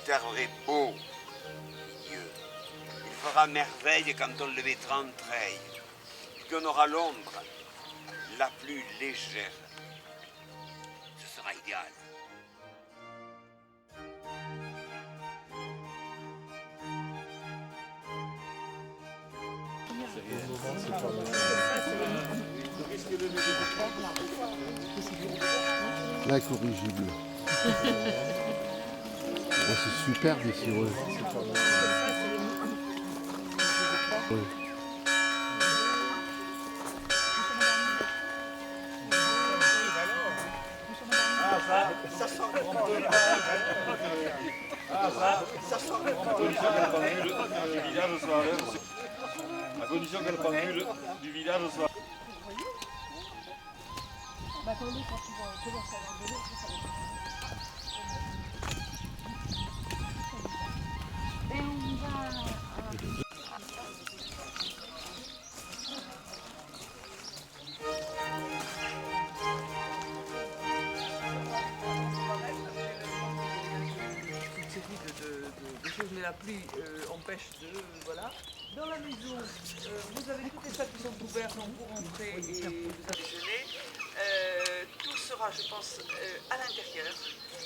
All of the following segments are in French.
terre est beau, Dieu. Il fera merveille quand on le mettra en treille, puis qu'on aura l'ombre la plus légère. Ce sera idéal. La corrigible. Oh, c'est super dessireux. Oui. Ça sent le village soit à condition qu'elle pendule du village soit. De choses, mais la pluie empêche de... voilà. Dans la maison, vous avez toutes les salles qui sont ouvertes, donc vous rentrez et vous avez déjeuner. Tout sera, je pense, à l'intérieur.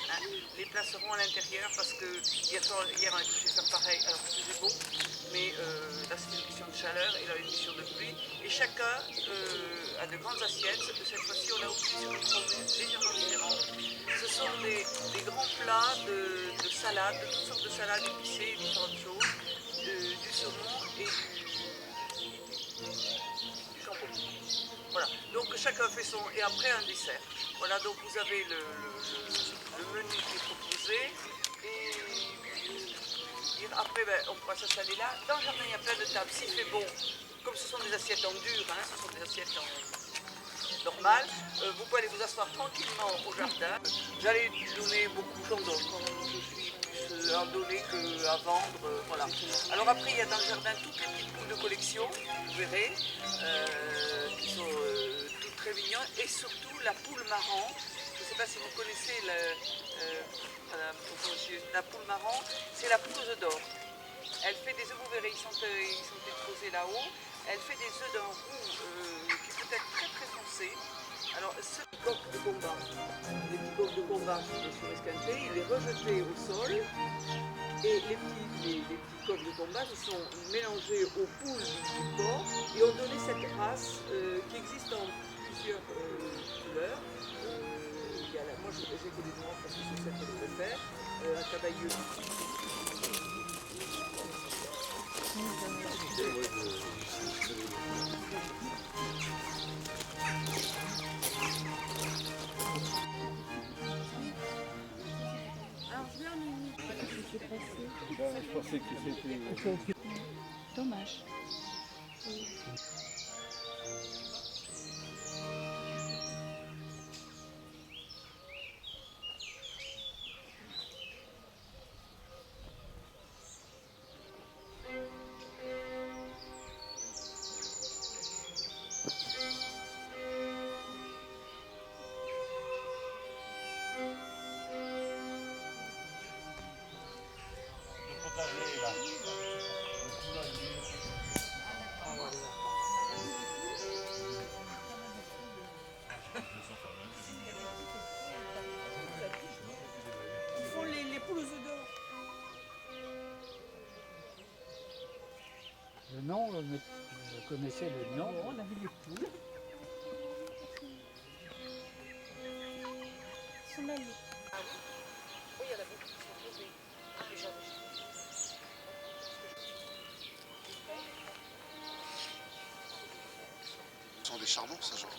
Hein. Les places seront à l'intérieur parce que hier on a touché faire pareil, alors que c'était beau, mais là c'est une question de chaleur et là une question de pluie. Et chacun a de grandes assiettes. Cette fois-ci, on a opté sur une formule légèrement différente. Ce sont des grands plats de salade, de toutes sortes de salades épicées, différentes choses, du saumon et du jambon. Voilà, donc chacun fait son... et après un dessert. Voilà, donc vous avez le menu qui est proposé et après on pourra s'installer là. Dans le jardin, il y a plein de tables. S'il fait bon, comme ce sont des assiettes en dur, hein, ce sont des assiettes normales, vous pouvez aller vous asseoir tranquillement au jardin. J'allais donner beaucoup de choses quand je suis plus à donner qu'à vendre, voilà. Alors après, il y a dans le jardin toutes les petites poules de collection, vous verrez, qui sont toutes très mignonnes, et surtout la poule marron. Je ne sais pas si vous connaissez la poule marron, c'est la poule aux œufs d'or. Elle fait des œufs, vous verrez, ils sont exposés là-haut. Elle fait des œufs d'un roux qui peut être très très foncé. Alors ce coq de combat, les petits coqs de combat sur escampé, il est rejeté au sol et les petits coqs de combat se sont mélangés aux poules du porc et ont donné cette race qui existe en plusieurs couleurs. Moi j'ai que des noirs parce que c'est celle que je préfère, un cavailleux. Je pensais que c'était... Dommage. Le nom, vous connaissez le nom? On a vu les poules. Son ami. Ah oui? Oui, il y en a beaucoup qui sont posés. Ah, mais j'en ai. Ce sont des charbons, ça, genre.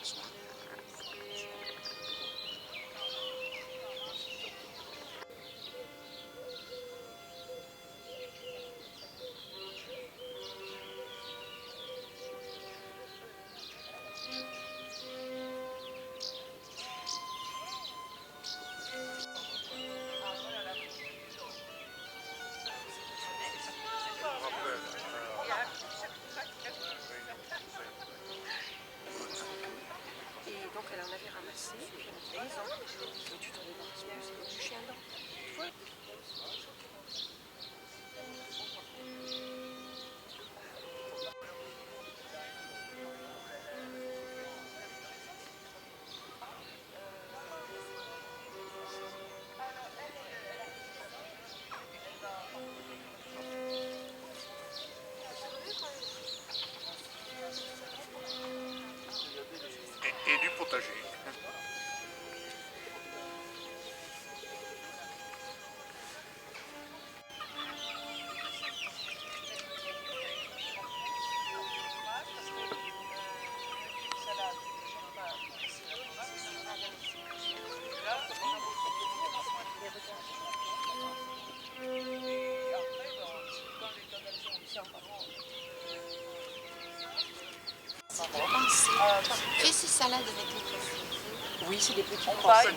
ces salades avec les cressets? Oui, c'est des petits On pois. paille.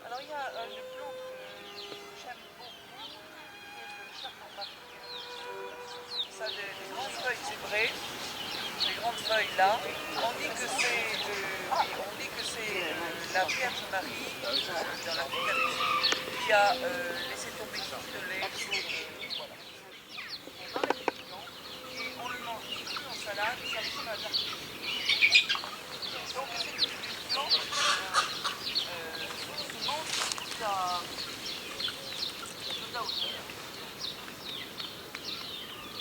Alors il y a une plante que j'aime beaucoup, qui est le chardon-marie. Ça a des grandes feuilles zébrées, des grandes feuilles là. On dit que c'est la Vierge Marie dans la Picardie qui a laissé tomber tout le lait. Voilà. On enlève le bouillon et on le mange cru en salade, ça ressemble à la tartine. Donc c'est une plante qui se mange toute la hauteur.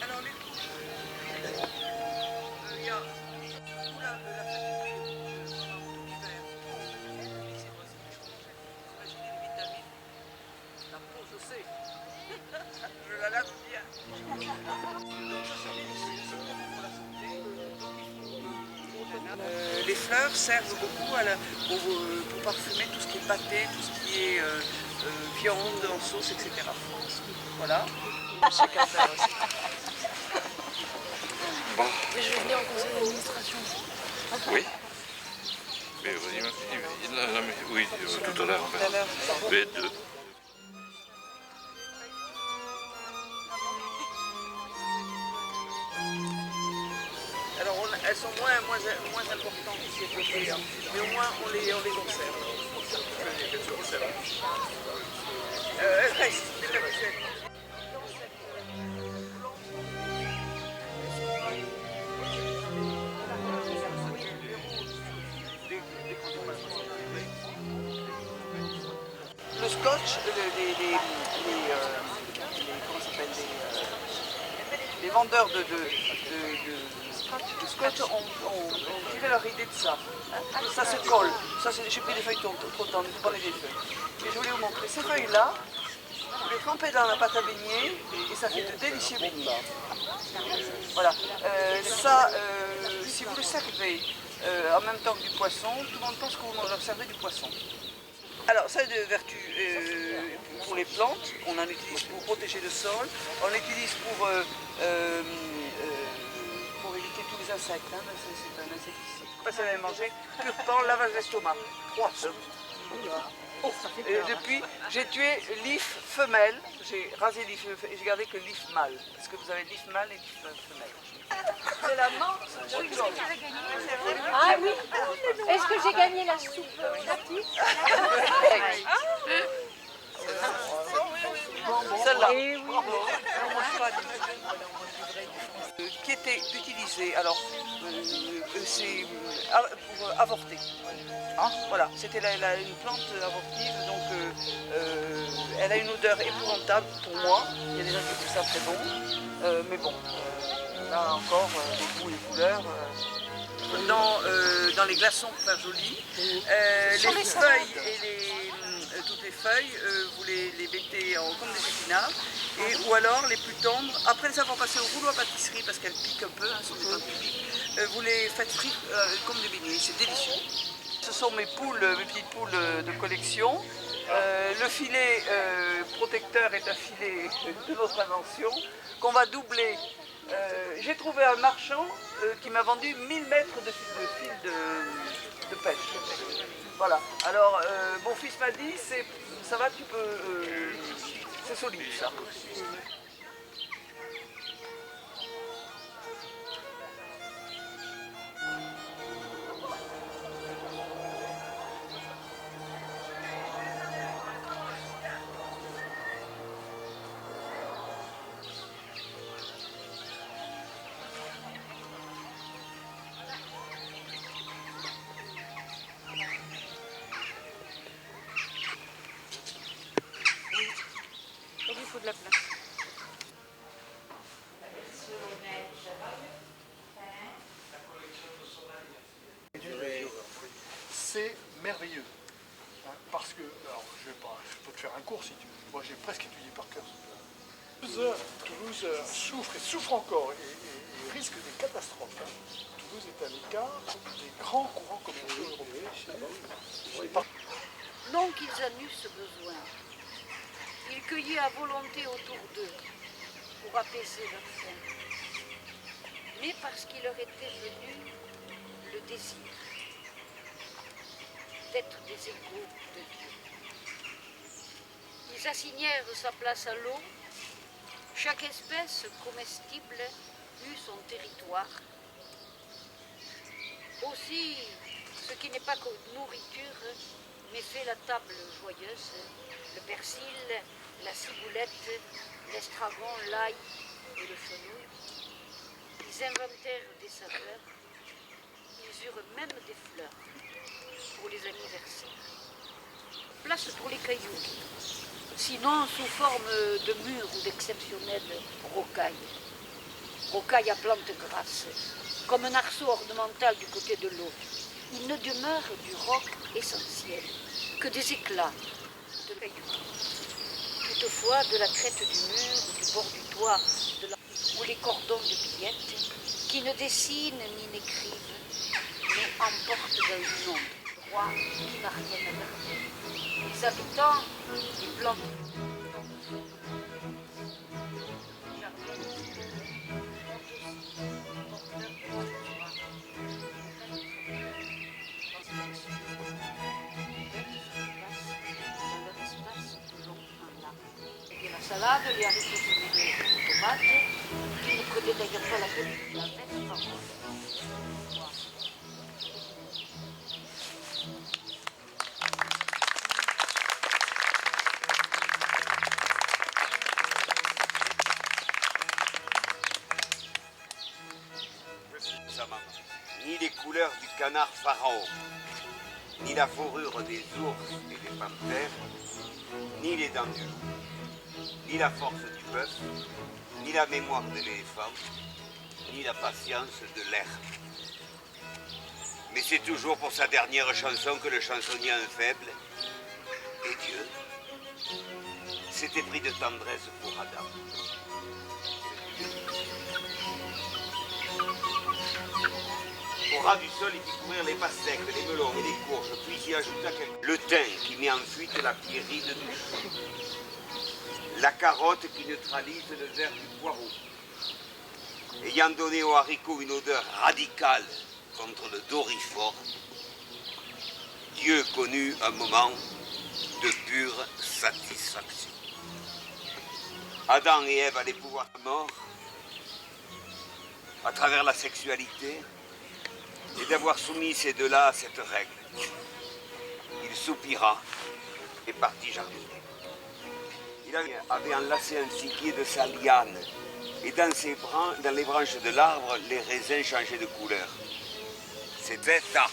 Alors les coups, il y a tout la fatiguée pendant tout l'hiver. Laissez-moi ces choses. Imaginez les vitamines. La peau, je sais. Je la lave bien. Donc ça sert pour la santé. Les fleurs servent beaucoup pour parfumer tout ce qui est pâté, tout ce qui est viande en sauce, etc. Voilà. Chacun fait aussi. Mais je vais venir au conseil d'administration. Oui. Mais vas-y, oui, tout à l'heure. V2. Alors elles sont moins importantes ici à côté, hein, mais au moins on les conserve. Elles restent, des capuchettes. Le scotch, les vendeurs de scotch ont tiré leur idée de ça. Ça se colle. Ça, j'ai pris des feuilles trop de temps, je prenais des feuilles. Mais je voulais vous montrer ces feuilles-là. Vous les trempez dans la pâte à beignet et ça fait de délicieux beignets. Voilà. Si vous le servez en même temps que du poisson, tout le monde pense que vous leur servez du poisson. Alors, ça a des vertus pour les plantes, on en utilise pour protéger le sol, on l'utilise pour éviter tous les insectes, hein, c'est un insecticide. Après, ça va manger, pur pan, lavage d'estomac, 3 secondes. Et depuis, j'ai tué l'if femelle, j'ai rasé l'if et j'ai gardé que l'if mâle, parce que vous avez l'if mâle et l'if femelle. C'est la menthe. Ah oui. Est-ce que j'ai gagné la soupe gratis? Celle-là. Qui était utilisée, alors c'est pour avorter. Hein, voilà, c'était une plante avortive, donc elle a une odeur épouvantable pour moi. Il y a des gens qui trouvent ça très bon, mais bon, là encore, les goûts et les couleurs. Dans les glaçons pour faire joli, les feuilles et toutes les feuilles, vous les mettez comme des épinards, ou alors les plus tendres, après les avoir passées au rouleau à pâtisserie parce qu'elles piquent un peu, hein, sur les plantes qui piquent, vous les faites frire comme des beignets, c'est délicieux. Ce sont mes petites poules de collection. Le filet protecteur est un filet de notre invention qu'on va doubler. J'ai trouvé un marchand qui m'a vendu 1000 mètres de fil de pêche. Voilà. Alors, mon fils m'a dit, ça va, tu peux... c'est solide, ça. Il faut de la place. C'est merveilleux. Hein, parce que, alors je peux te faire un cours si tu veux. Moi j'ai presque étudié par cœur. Toulouse souffre encore et risque des catastrophes. Hein. Toulouse est à l'écart des grands courants commerciaux européens. Non qu'ils en eussent besoin. Ils cueillaient à volonté autour d'eux pour apaiser leur faim. Mais parce qu'il leur était venu le désir d'être des égaux de Dieu. Ils assignèrent sa place à l'eau. Chaque espèce comestible eut son territoire. Aussi, ce qui n'est pas que nourriture, mais fait la table joyeuse, le persil, la ciboulette, l'estragon, l'ail et le fenouil. Ils inventèrent des saveurs, ils eurent même des fleurs pour les anniversaires. Place pour les cailloux, sinon sous forme de murs ou d'exceptionnelles rocailles. Rocailles à plantes grasses, comme un arceau ornemental du côté de l'eau. Il ne demeure du roc essentiel que des éclats de cailloux. Toutefois, de la crête du mur, du bord du toit, ou les cordons de billettes, qui ne dessinent ni n'écrivent, mais emportent dans le monde roi qui n'a rien à garder. Les habitants, les plantes. La salade, les haricots sautés, les tomates, qui ne connaît d'ailleurs pas la peine de la mettre par mois. Sa maman. Ni les couleurs du canard pharaon, ni la fourrure des ours et des panthères, ni les dents du loup, ni la force du bœuf, ni la mémoire de l'éléphant, ni la patience de l'herbe. Mais c'est toujours pour sa dernière chanson que le chansonnier un faible, et Dieu, s'était pris de tendresse pour Adam. Au ras du sol, il fit courir les pastèques, les melons et les courges, puis y ajouta le thym qui met en fuite la pierride du chou, la carotte qui neutralise le vert du poireau, ayant donné aux haricots une odeur radicale contre le dorifort. Dieu connut un moment de pure satisfaction. Adam et Ève allaient pouvoir être morts à travers la sexualité et d'avoir soumis ces deux-là à cette règle. Il soupira et partit jardiner. Il avait enlacé un figuier de sa liane et dans les branches de l'arbre, les raisins changeaient de couleur. C'était arbre.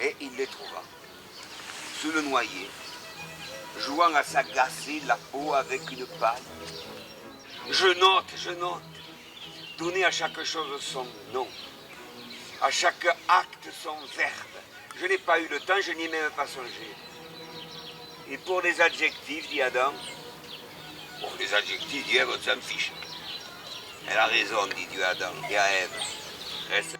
Et il les trouva sous le noyer, jouant à s'agacer la peau avec une paille. Je note. Donner à chaque chose son nom, à chaque acte son verbe. Je n'ai pas eu le temps, je n'y ai même pas songé. Et pour les adjectifs, dit Adam, pour les adjectifs, dit Ève, on s'en fiche. Elle a raison, dit Dieu à Adam et à Ève. Reste